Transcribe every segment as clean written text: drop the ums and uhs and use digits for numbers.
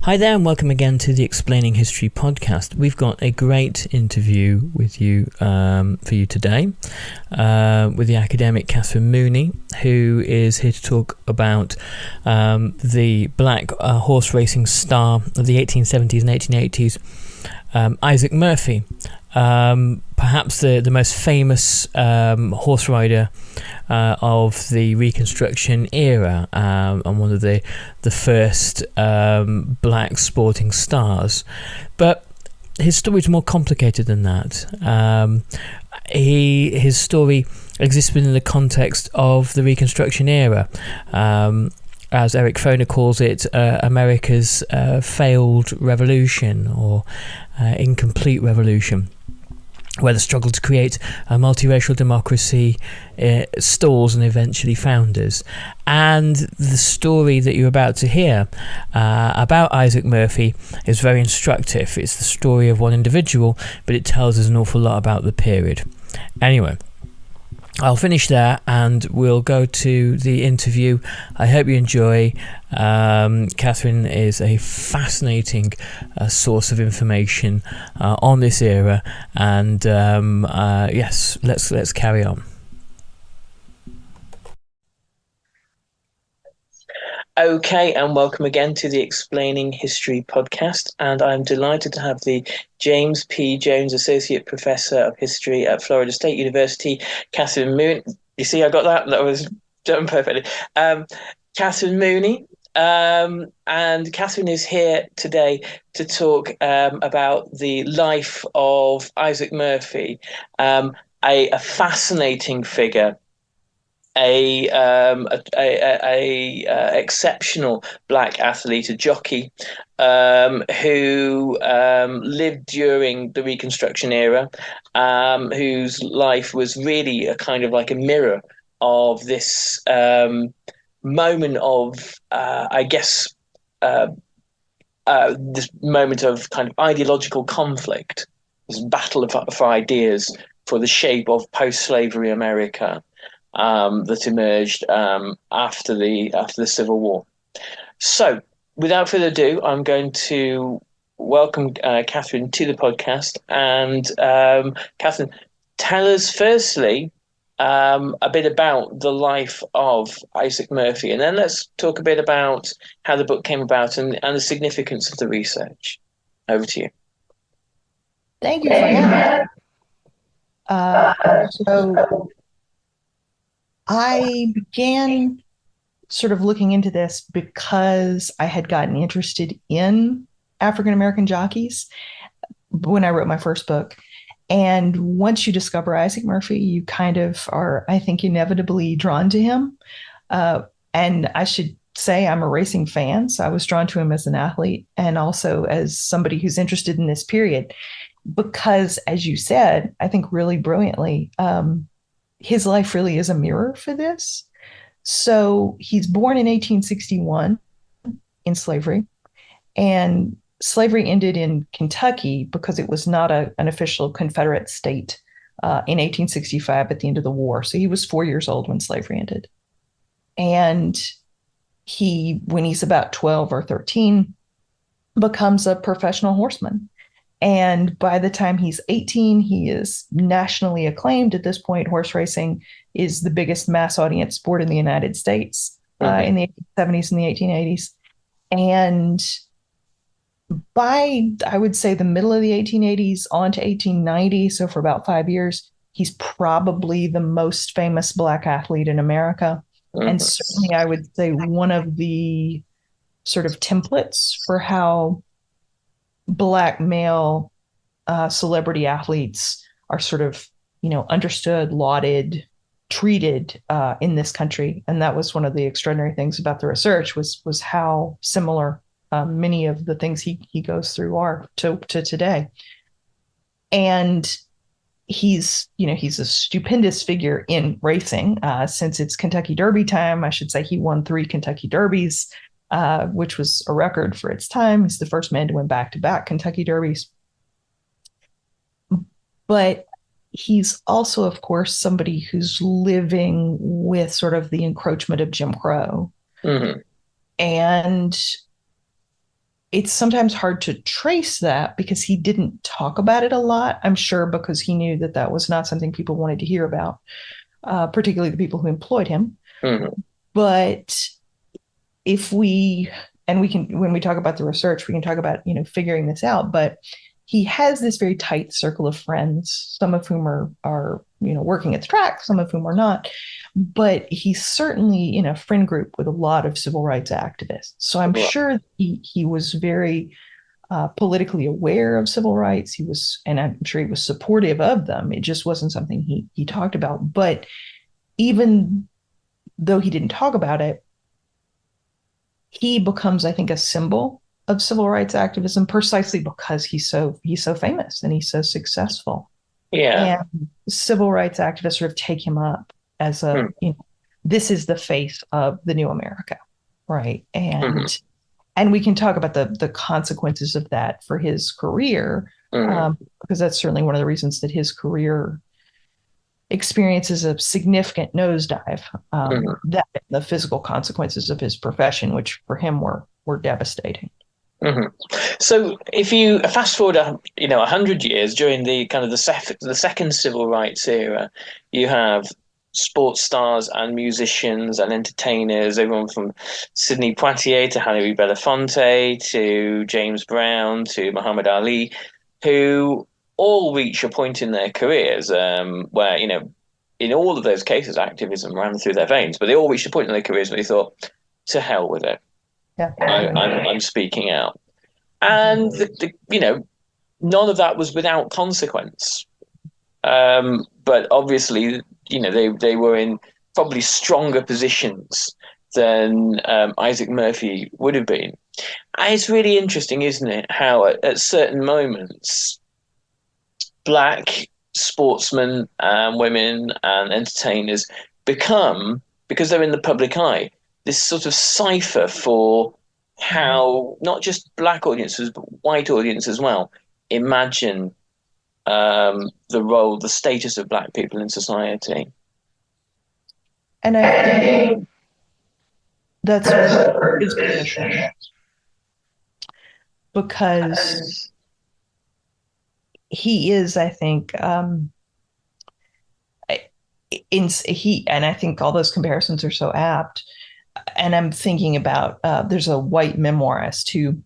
Hi there, and welcome again to the Explaining History podcast. We've got a great interview with you for you today with the academic Katherine Mooney, who is here to talk about the black horse racing star of the 1870s and 1880s, Isaac Murphy. Perhaps the most famous horse rider of the Reconstruction Era, and one of the first black sporting stars. But his story is more complicated than that. His story exists within the context of the Reconstruction Era. As Eric Foner calls it, America's failed revolution or incomplete revolution, where the struggle to create a multiracial democracy stalls and eventually founders. And the story that you're about to hear about Isaac Murphy is very instructive. It's the story of one individual, but it tells us an awful lot about the period. Anyway, I'll finish there and we'll go to the interview. I hope you enjoy. Katherine is a fascinating source of information on this era, and yes, let's carry on. Okay, and welcome again to the Explaining History podcast, and I'm delighted to have the James P. Jones Associate Professor of History at Florida State University, Katherine Mooney. You see, I got that? That was done perfectly. Katherine Mooney, and Katherine is here today to talk about the life of Isaac Murphy, a fascinating figure. A exceptional black athlete, a jockey, who lived during the Reconstruction Era, whose life was really a kind of like a mirror of this moment of, this moment of kind of ideological conflict, this battle for ideas for the shape of post-slavery America. That emerged after the Civil War. So, without further ado, I'm going to welcome Katherine to the podcast. And Katherine, tell us firstly a bit about the life of Isaac Murphy, and then let's talk a bit about how the book came about and the significance of the research. Over to you. Thank you for having me. So I began sort of looking into this because I had gotten interested in African American jockeys when I wrote my first book. And once you discover Isaac Murphy, you kind of are, I think, inevitably drawn to him. And I should say I'm a racing fan, so I was drawn to him as an athlete and also as somebody who's interested in this period. Because, as you said, I think really brilliantly, his life really is a mirror for this. So he's born in 1861 in slavery, and slavery ended in Kentucky because it was not an official Confederate state in 1865 at the end of the war. So he was 4 years old when slavery ended. And when he's about 12 or 13, becomes a professional horseman. And by the time he's 18, he is nationally acclaimed. At this point, horse racing is the biggest mass audience sport in the United States in the 1870s and the 1880s. And by, I would say, the middle of the 1880s on to 1890, so for about 5 years, he's probably the most famous black athlete in America. And certainly, I would say one of the sort of templates for how black male celebrity athletes are sort of, understood, lauded, treated in this country. And that was one of the extraordinary things about the research was how similar many of the things he goes through are to today. And he's a stupendous figure in racing. Since it's Kentucky Derby time, I should say he won 3 Kentucky Derbies, which was a record for its time. He's the first man to win back-to-back Kentucky Derbies. But he's also, of course, somebody who's living with sort of the encroachment of Jim Crow. And it's sometimes hard to trace that because he didn't talk about it a lot. I'm sure because he knew that that was not something people wanted to hear about, particularly the people who employed him. Mm-hmm. But if we, and we can, when we talk about the research, we can talk about, figuring this out. But he has this very tight circle of friends, some of whom are working at the track, some of whom are not. But he's certainly in a friend group with a lot of civil rights activists. So I'm Right. sure he was very politically aware of civil rights. He was, and I'm sure he was supportive of them. It just wasn't something he talked about. But even though he didn't talk about it, he becomes, I think, a symbol of civil rights activism precisely because he's so famous and he's so successful. Yeah. And civil rights activists sort of take him up as Mm-hmm. this is the face of the new America, right? Mm-hmm. And we can talk about the consequences of that for his career, because that's certainly one of the reasons that his career experiences a significant nosedive. Mm-hmm. That the physical consequences of his profession, which for him were devastating. Mm-hmm. So if you fast forward, 100 years during the kind of the second civil rights era, you have sports stars and musicians and entertainers, everyone from Sidney Poitier to Harry Belafonte to James Brown to Muhammad Ali, who all reach a point in their careers where, in all of those cases, activism ran through their veins, but they all reached a point in their careers where they thought, to hell with it. Yeah. I'm speaking out. And Mm-hmm. none of that was without consequence. But obviously, they were in probably stronger positions than Isaac Murphy would have been. And it's really interesting, isn't it, how at certain moments, black sportsmen and women and entertainers become, because they're in the public eye, this sort of cipher for how not just black audiences but white audiences as well imagine the role, the status of black people in society. And I think that's part of his position because he is, I think, and I think all those comparisons are so apt. And I'm thinking about there's a white memoirist who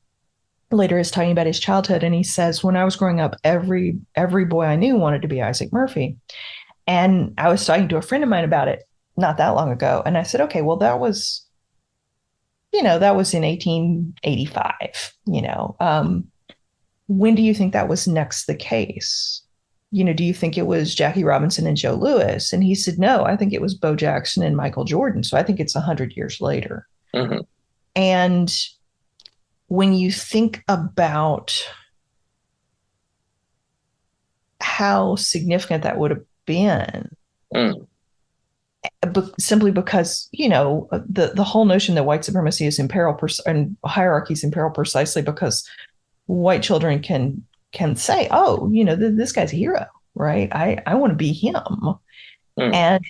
later is talking about his childhood, and he says, when I was growing up, every boy I knew wanted to be Isaac Murphy. And I was talking to a friend of mine about it not that long ago, and I said, okay, well, that was in 1885. When do you think that was next the case? Do you think it was Jackie Robinson and Joe Louis? And he said, no, I think it was Bo Jackson and Michael Jordan. So I think it's 100 years later. Mm-hmm. And when you think about how significant that would have been, simply because the whole notion that white supremacy is in peril and hierarchy is in peril precisely because white children can say, oh, this guy's a hero, right? I want to be him. And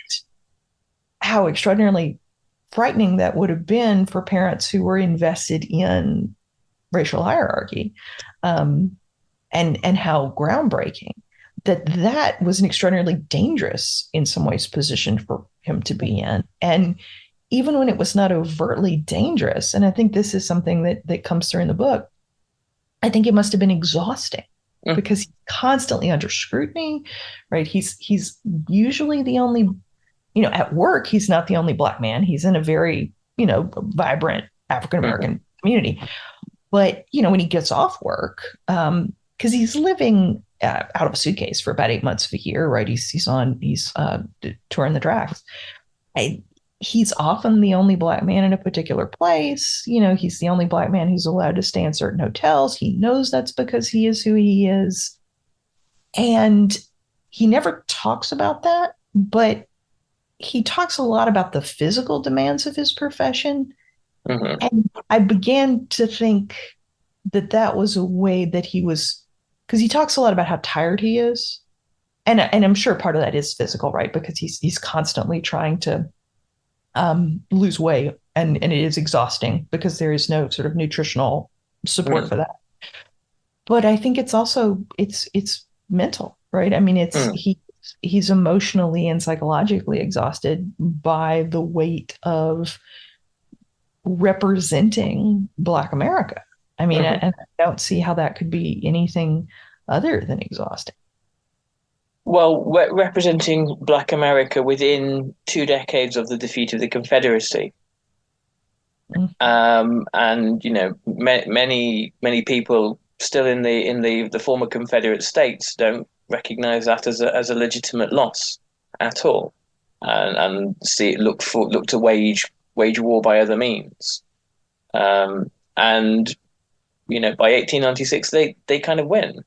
how extraordinarily frightening that would have been for parents who were invested in racial hierarchy, and how groundbreaking that was an extraordinarily dangerous, in some ways, position for him to be in. And even when it was not overtly dangerous, and I think this is something that comes through in the book, I think it must have been exhausting because he's constantly under scrutiny, right? He's usually the only, at work, he's not the only black man. He's in a very, vibrant African American community. But, when he gets off work, because he's living out of a suitcase for about 8 months of a year, right? He's touring the tracks. He's often the only black man in a particular place. He's the only black man who's allowed to stay in certain hotels. He knows that's because he is who he is. And he never talks about that, but he talks a lot about the physical demands of his profession. And I began to think that was a way that he was, because he talks a lot about how tired he is. And I'm sure part of that is physical, right? Because he's constantly trying to lose weight, and it is exhausting because there is no sort of nutritional support Mm, for that. But I think it's also it's mental, right? I mean, mm, he's emotionally and psychologically exhausted by the weight of representing Black America. I mean, mhm. and I don't see how that could be anything other than exhausting. Well, representing Black America within 2 decades of the defeat of the Confederacy. Mm. And many people still in the former Confederate states don't recognize that as a legitimate loss at all, and see it look to wage war by other means. And by 1896 they kind of win.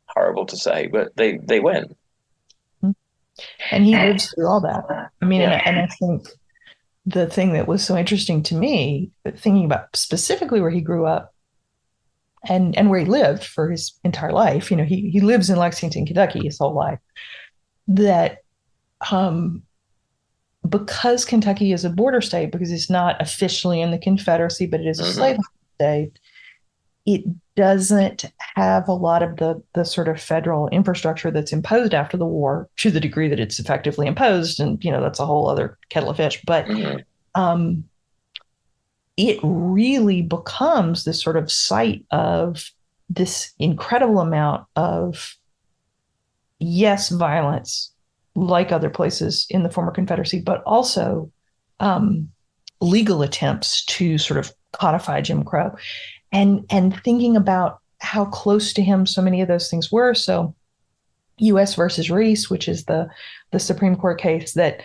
Horrible to say, but they win. And he lives through all that. I mean, Yeah. and I think the thing that was so interesting to me, thinking about specifically where he grew up and where he lived for his entire life, he lives in Lexington, Kentucky his whole life, that um, because Kentucky is a border state, because it's not officially in the Confederacy, but it is a slave Hmm. state, it doesn't have a lot of the sort of federal infrastructure that's imposed after the war to the degree that it's effectively imposed. And, that's a whole other kettle of fish. But Hmm. um, it really becomes this sort of site of this incredible amount of, yes, violence, like other places in the former Confederacy, but also um, legal attempts to sort of codify Jim Crow, and thinking about how close to him so many of those things were. So, U.S. versus Reese, which is the Supreme Court case that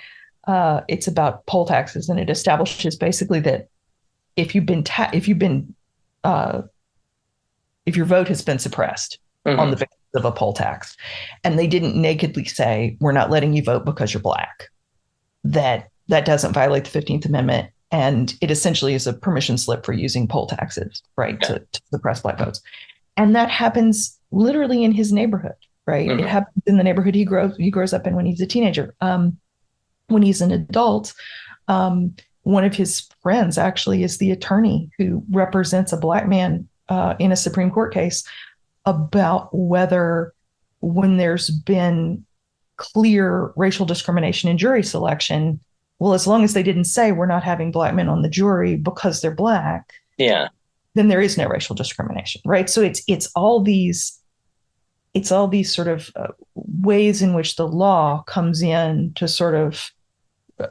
it's about poll taxes, and it establishes basically that if you've been if you've been uh, if your vote has been suppressed on Hmm. the basis of a poll tax, and they didn't nakedly say we're not letting you vote because you're Black, that doesn't violate the 15th Amendment, and it essentially is a permission slip for using poll taxes, right, Yeah. to suppress Black votes. And that happens literally in his neighborhood, right? It Hmm. happens in the neighborhood he grows up in when he's a teenager. When he's an adult, um, one of his friends actually is the attorney who represents a Black man in a Supreme Court case about whether, when there's been clear racial discrimination in jury selection, well, as long as they didn't say we're not having Black men on the jury because they're Black, Yeah. then there is no racial discrimination, right? So it's all these sort of ways in which the law comes in to sort of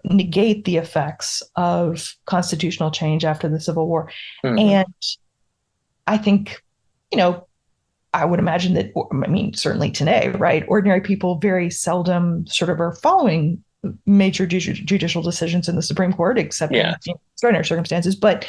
negate the effects of constitutional change after the Civil War. Hmm. And I think, you know, I would imagine that, I mean, certainly today, right? Ordinary people very seldom sort of are following major judicial decisions in the Supreme Court, except Yeah. in extraordinary circumstances. But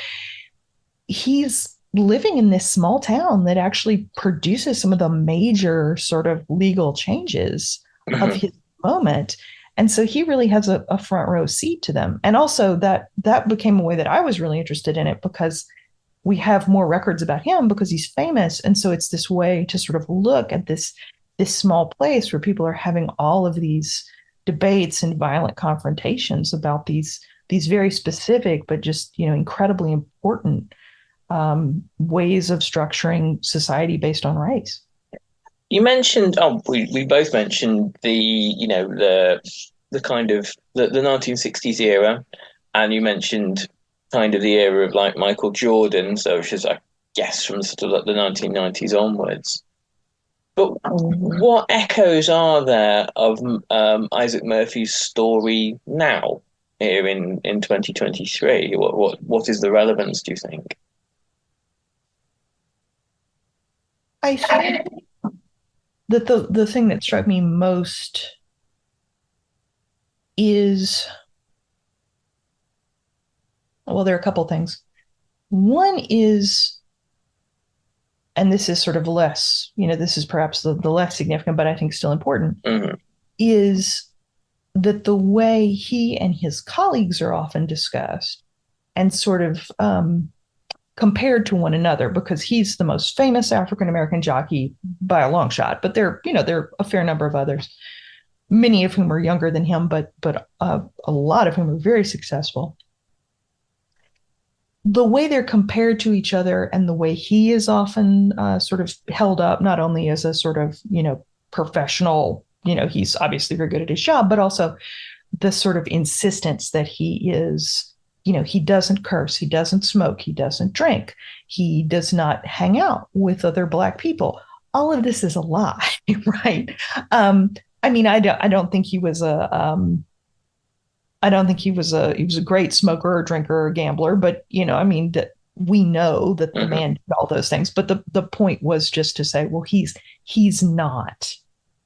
he's living in this small town that actually produces some of the major sort of legal changes of Hmm. his moment. And so he really has a front row seat to them. And also that became a way that I was really interested in it, because we have more records about him because he's famous. And so it's this way to sort of look at this small place where people are having all of these debates and violent confrontations about these very specific but just incredibly important ways of structuring society based on race. You mentioned, we both mentioned the kind of the 1960s era, and you mentioned kind of the era of like Michael Jordan, so which is, I guess, from sort of like the 1990s onwards. But what echoes are there of Isaac Murphy's story now here in 2023? What is the relevance, do you think? I think that the thing that struck me most is, well, there are a couple things. One is, and this is sort of less, this is perhaps the less significant, but I think still important, Hmm. is that the way he and his colleagues are often discussed and sort of compared to one another, because he's the most famous African American jockey by a long shot, but there are a fair number of others, many of whom are younger than him, but a lot of whom are very successful. the way they're compared to each other and the way he is often sort of held up, not only as a sort of, professional, he's obviously very good at his job, but also the sort of insistence that he is, he doesn't curse, he doesn't smoke, he doesn't drink, he does not hang out with other Black people. All of this is a lie, right? I mean, I don't think he was I don't think he was a great smoker or drinker or gambler, but I mean that we know that the man did all those things. But the point was just to say, well, he's not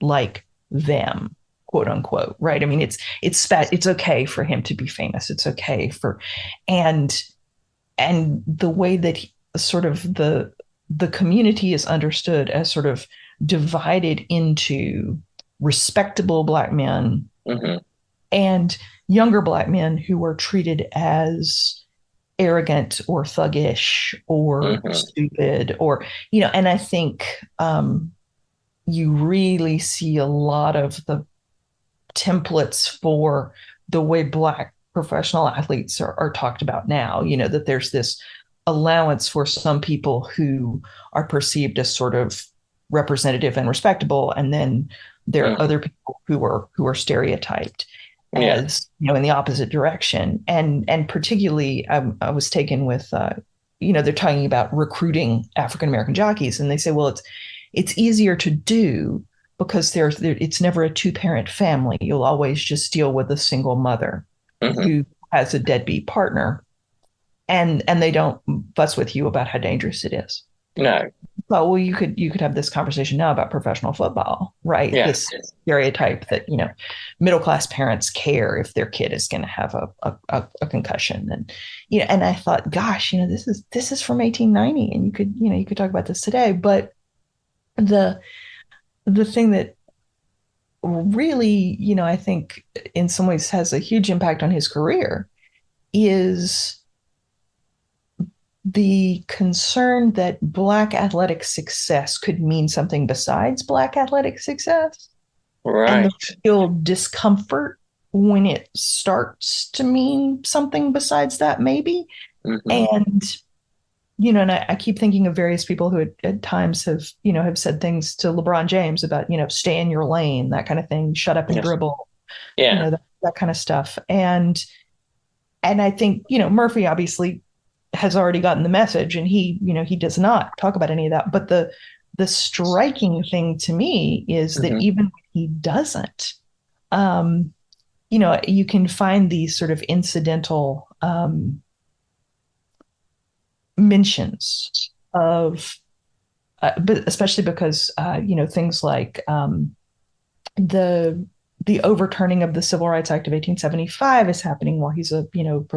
like them, quote unquote, right? I mean, it's okay for him to be famous. It's okay for and the way that sort of the community is understood as sort of divided into respectable Black men and younger Black men who were treated as arrogant or thuggish or stupid or and I think you really see a lot of the templates for the way Black professional athletes are talked about now, that there's this allowance for some people who are perceived as sort of representative and respectable, and then there are other people who are stereotyped as in the opposite direction. And particularly I was taken with they're talking about recruiting African American jockeys, and they say, well, it's easier to do because it's never a two-parent family. You'll always just deal with a single mother who has a deadbeat partner, and they don't fuss with you about how dangerous it is. No. Well, you could have this conversation now about professional football, right? Yeah. This stereotype that middle class parents care if their kid is going to have a concussion, and and I thought, gosh, this is from 1890, and you could talk about this today, but the thing that really I think in some ways has a huge impact on his career is the concern that Black athletic success could mean something besides Black athletic success. Right. And the real discomfort when it starts to mean something besides that, maybe. And, and I keep thinking of various people who at times have said things to LeBron James about, stay in your lane, that kind of thing, shut up and dribble, that kind of stuff. And I think, Murphy obviously has already gotten the message, and he does not talk about any of that. But the striking thing to me is that even when he doesn't, you can find these sort of incidental mentions of, but especially because things like the overturning of the Civil Rights Act of 1875 is happening while he's a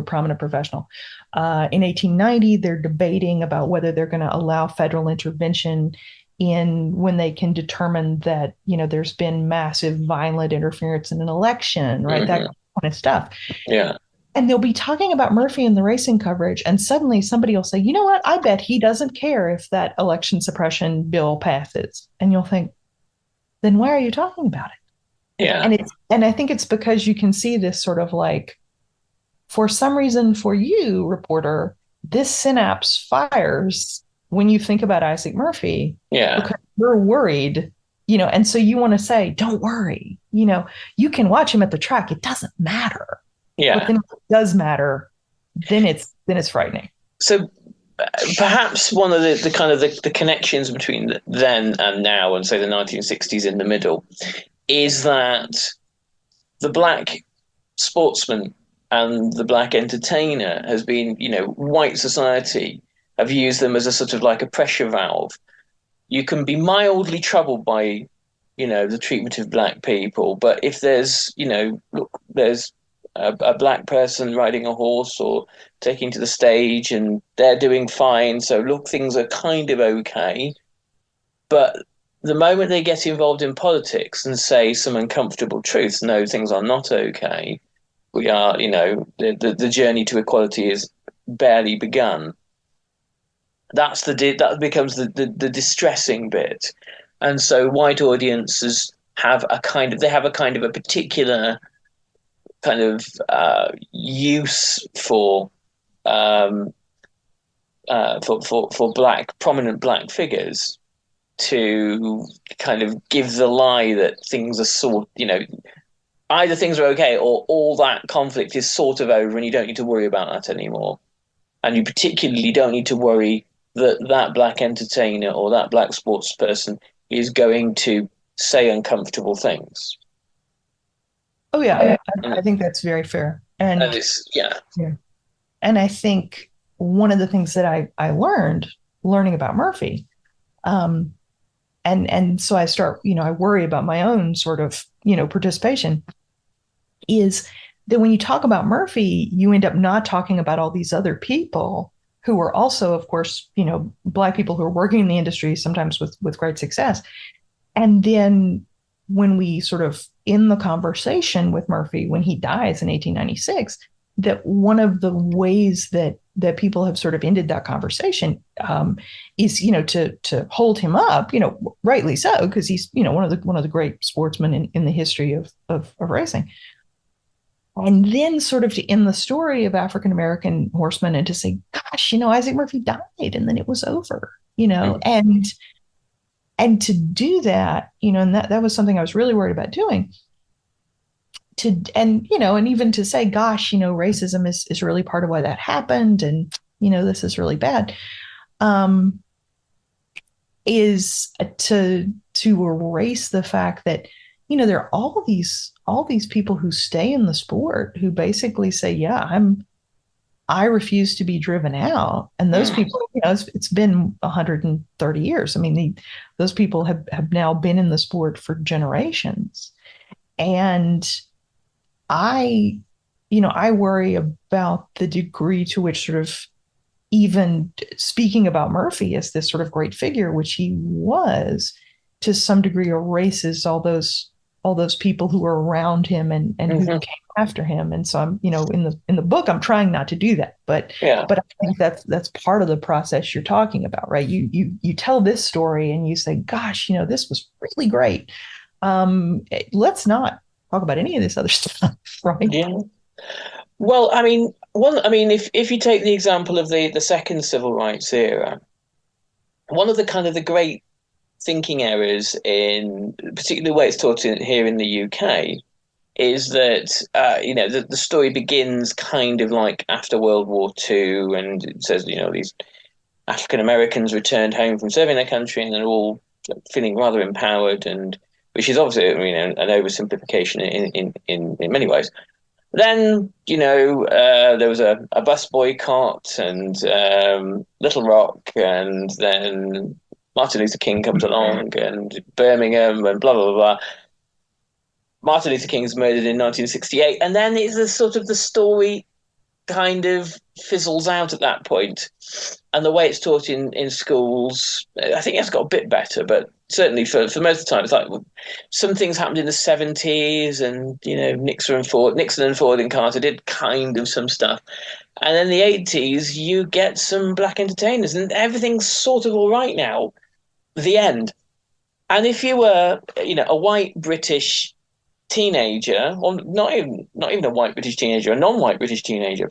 prominent professional. In 1890, they're debating about whether they're going to allow federal intervention in when they can determine that there's been massive violent interference in an election, right? That kind of stuff. Yeah. And they'll be talking about Murphy in the racing coverage, and suddenly somebody will say, you know what? I bet he doesn't care if that election suppression bill passes. And you'll think, then why are you talking about it? Yeah. And I think it's because you can see this sort of like, for some reason for you, reporter, this synapse fires when you think about Isaac Murphy. Yeah. Because you're worried, and so you want to say, don't worry, you can watch him at the track. It doesn't matter. Yeah. But then if it does matter, then it's frightening. So perhaps one of the kind of the connections between then and now, and say the 1960s in the middle, is that the Black sportsman and the Black entertainer has been, white society have used them as a sort of like a pressure valve. You can be mildly troubled by, the treatment of Black people, but if there's, there's a Black person riding a horse or taking to the stage and they're doing fine, so look, things are kind of okay. But the moment they get involved in politics and say some uncomfortable truths, no, things are not okay. We are, the journey to equality is barely begun. That becomes the distressing bit, and so white audiences have a kind of a particular kind of use for for prominent black figures to kind of give the lie that things are either things are okay or all that conflict is sort of over and you don't need to worry about that anymore. And you particularly don't need to worry that that black entertainer or that black sports person is going to say uncomfortable things. Oh yeah, I think that's very fair. And yeah. And I think one of the things that I learned learning about Murphy, and so I start, I worry about my own sort of, participation, is that when you talk about Murphy, you end up not talking about all these other people who are also, of course, black people who are working in the industry, sometimes with great success. And then when we sort of in the conversation with Murphy, when he dies in 1896, that one of the ways that people have sort of ended that conversation is, to hold him up, rightly so, because he's, one of the great sportsmen in the history of racing. And then sort of to end the story of African American horsemen and to say, gosh, Isaac Murphy died and then it was over, and to do that, and that was something I was really worried about doing. And even to say, gosh, racism is really part of why that happened, and this is really bad, is to erase the fact that there are all these people who stay in the sport who basically say, yeah, I refuse to be driven out. And those people, it's been 130 years. I mean, those people have now been in the sport for generations. And I worry about the degree to which sort of even speaking about Murphy as this sort of great figure, which he was, to some degree erases all those people who were around him and who came after him. And so I'm, in the book, I'm trying not to do that, but I think that's part of the process you're talking about, right? You tell this story and you say, gosh, this was really great. Let's not talk about any of this other stuff, right? Yeah. Well, if you take the example of the second civil rights era, one of the great thinking errors in particularly the way it's taught here in the UK is that the story begins kind of like after World War II, and it says these African Americans returned home from serving their country and they're all feeling rather empowered, and which is obviously an oversimplification in many ways. Then there was a bus boycott and Little Rock, and then Martin Luther King comes along and Birmingham and blah, blah, blah. Martin Luther King is murdered in 1968. And then it's the story kind of fizzles out at that point. And the way it's taught in schools, I think it's got a bit better, but certainly for most of the time, it's like some things happened in the 70s and, Nixon and Ford and Carter did kind of some stuff. And then the 80s, you get some black entertainers and everything's sort of all right now. The end. And if you were, a white British teenager, or not even a white British teenager, a non-white British teenager,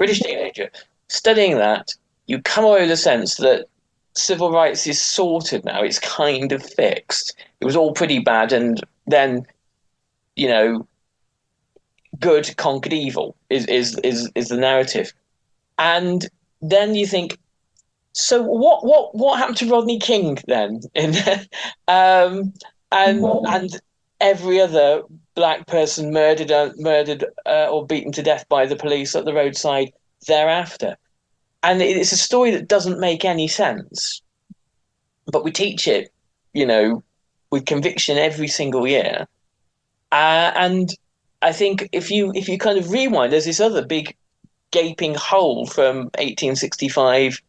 studying that, you come away with a sense that civil rights is sorted now. It's kind of fixed. It was all pretty bad, and then, good conquered evil is the narrative. And then you think, so what happened to Rodney King then? And every other black person murdered or beaten to death by the police at the roadside thereafter. And it's a story that doesn't make any sense, but we teach it, with conviction every single year. And I think if you kind of rewind, there's this other big gaping hole from 1865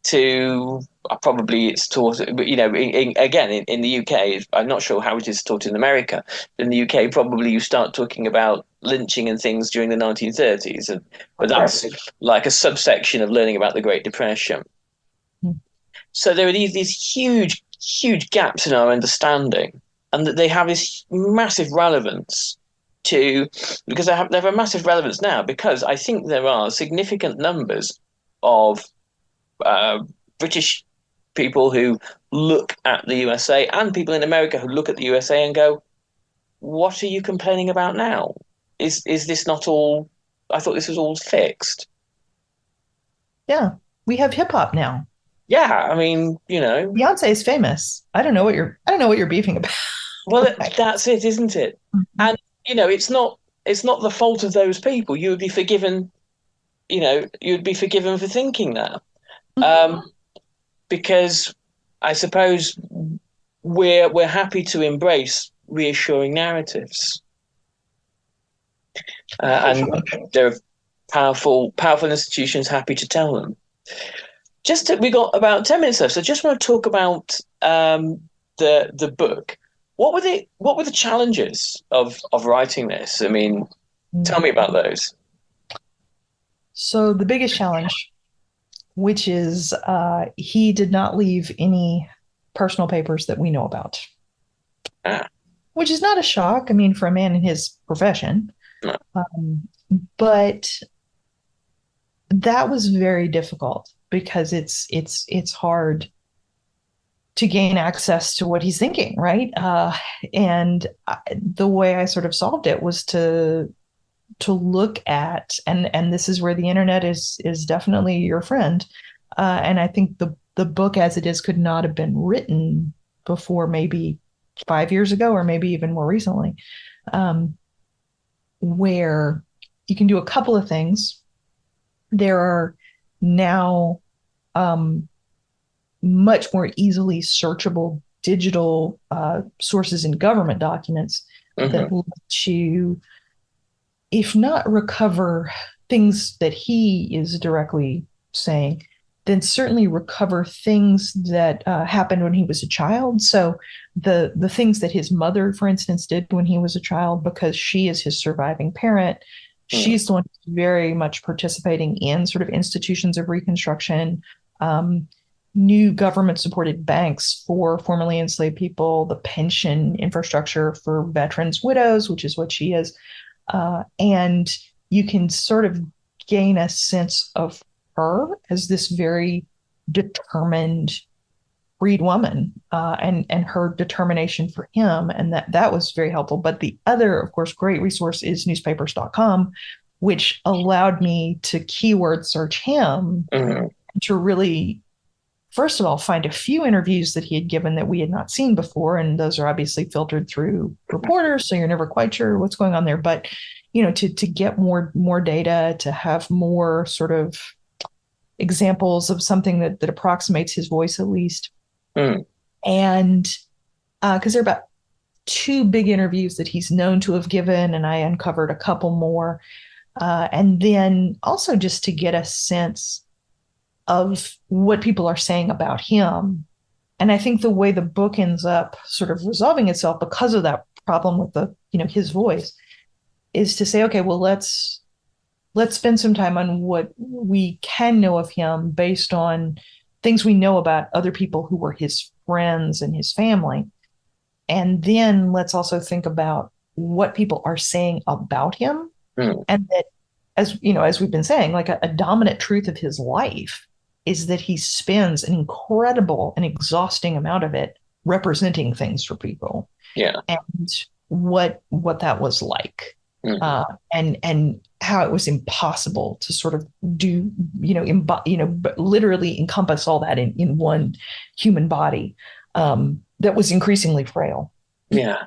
to probably it's taught, but again in the UK, I'm not sure how it is taught in America. In the UK, probably you start talking about lynching and things during the 1930s, but that's like a subsection of learning about the Great Depression. So there are these huge gaps in our understanding, and that they have this massive relevance because they have a massive relevance now, because I think there are significant numbers of British people who look at the USA and people in America who look at the USA and go, "What are you complaining about now? Is this not all? I thought this was all fixed." Yeah. We have hip hop now. Yeah, I mean, Beyonce is famous. I don't know what you're beefing about. well, Right. that's it, isn't it? Mhm. And it's not the fault of those people. You would be forgiven. You'd be forgiven for thinking that, Mhm. um, because I suppose we're happy to embrace reassuring narratives, and there are powerful institutions happy to tell them. We got about 10 minutes left, so just want to talk about the book. What were the challenges of writing this? I mean, tell me about those. So the biggest challenge, which is he did not leave any personal papers that we know about, Ah, which is not a shock. I mean, for a man in his profession, no. but that was very difficult because it's hard to gain access to what he's thinking, right? And the way I sort of solved it was to look at, and this is where the internet is definitely your friend. And I think the book as it is could not have been written before maybe 5 years ago, or maybe even more recently, um, where you can do a couple of things. There are now um, much more easily searchable digital sources in government documents Hmm. that let you, if not recover things that he is directly saying, then certainly recover things that happened when he was a child. So the things that his mother, for instance, did when he was a child, because she is his surviving parent, she's the one who's very much participating in sort of institutions of Reconstruction, um, new government supported banks for formerly enslaved people, the pension infrastructure for veterans' widows, which is what she is. And you can sort of gain a sense of her as this very determined freed woman, and her determination for him, and that was very helpful. But the other, of course, great resource is newspapers.com, which allowed me to keyword search him, Hmm. to really, first of all, find a few interviews that he had given that we had not seen before. And those are obviously filtered through reporters, so you're never quite sure what's going on there. But to get more data, to have more sort of examples of something that approximates his voice at least. Mm. And because there are about two big interviews that he's known to have given, and I uncovered a couple more. And then also just to get a sense of what people are saying about him. And I think the way the book ends up sort of resolving itself because of that problem with his voice is to say, okay, well, let's spend some time on what we can know of him based on things we know about other people who were his friends and his family. And then let's also think about what people are saying about him. Mm. And that, as we've been saying, like a dominant truth of his life is that he spends an incredible and exhausting amount of it representing things for people. Yeah. And what that was like. Mm. And how it was impossible to sort of do, literally encompass all that in one human body, that was increasingly frail. Yeah.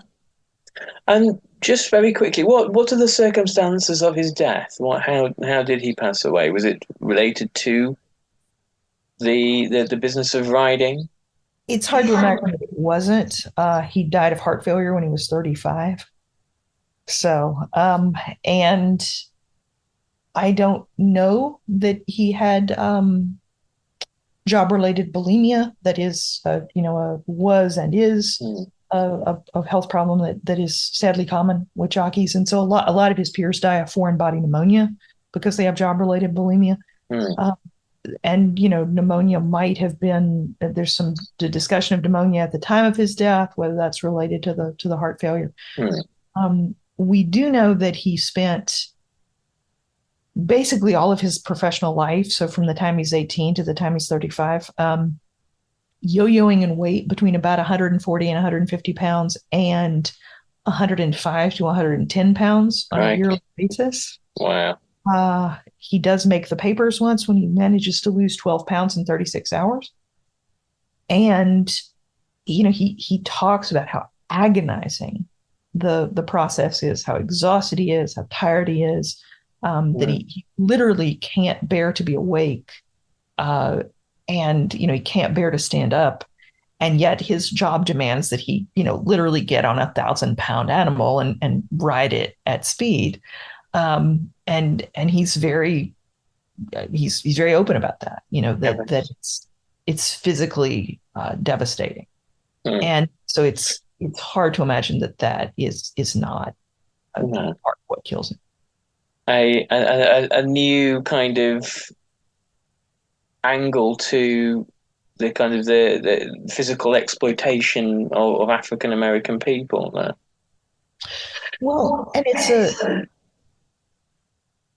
And just very quickly, what are the circumstances of his death? How did he pass away? Was it related to the business of riding? It's hard to imagine that it wasn't. He died of heart failure when he was 35. So, and I don't know that he had job-related bulimia. That is, was and is Mm. a health problem that is sadly common with jockeys. And so a lot of his peers die of foreign body pneumonia because they have job-related bulimia. Mm. And pneumonia might have been, there's some discussion of pneumonia at the time of his death, whether that's related to the heart failure. Mm. We do know that he spent basically all of his professional life. So from the time he's 18 to the time he's 35, yo-yoing in weight between about 140 and 150 pounds and 105 to 110 pounds on a yearly basis. Wow. He does make the papers once when he manages to lose 12 pounds in 36 hours. And, he talks about how agonizing the process is, how exhausted he is, how tired he is, that he literally can't bear to be awake. And, he can't bear to stand up. And yet his job demands that he, literally get on 1,000-pound animal and ride it at speed. And he's very open about that, that it's physically devastating. And so it's hard to imagine that is not a part of what kills him. A new kind of angle to the kind of the physical exploitation of African American people there. Well, and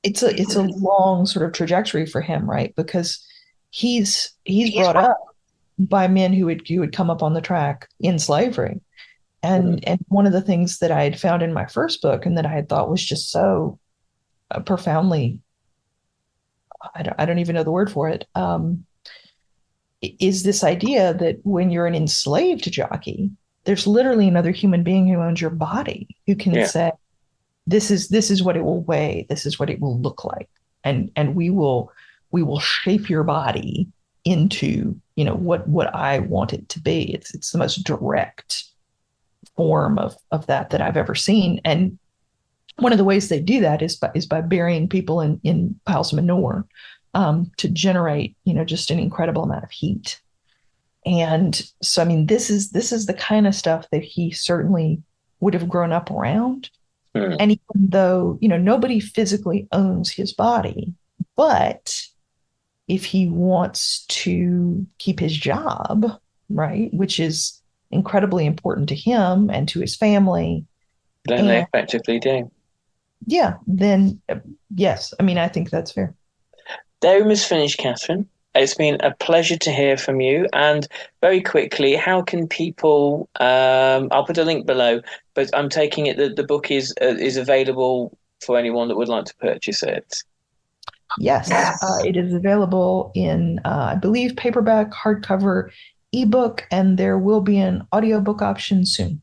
it's a long sort of trajectory for him, right? Because he's brought up by men who would come up on the track in slavery. And one of the things that I had found in my first book and that I had thought was just so profoundly, I don't even know the word for it, is this idea that when you're an enslaved jockey, there's literally another human being who owns your body who can say, this is what it will weigh, this is what it will look like, and we will shape your body into what I want it to be. It's the most direct form of that I've ever seen. And one of the ways they do that is by burying people in piles of manure, to generate just an incredible amount of heat. And so, I mean, this is the kind of stuff that he certainly would have grown up around. And even though nobody physically owns his body, but if he wants to keep his job, right, which is incredibly important to him and to his family, then they effectively do. Yeah, then yes, I mean, I think that's fair. There we must finish, Katherine. It's been a pleasure to hear from you. And very quickly, how can people? I'll put a link below, but I'm taking it that the book is available for anyone that would like to purchase it. Yes, it is available in, I believe, paperback, hardcover, ebook, and there will be an audiobook option soon.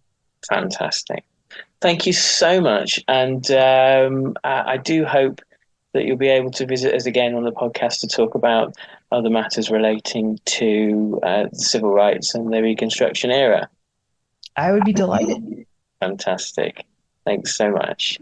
Fantastic. Thank you so much. And I do hope that you'll be able to visit us again on the podcast to talk about other matters relating to civil rights and the Reconstruction era. I would be delighted. Fantastic. Thanks so much.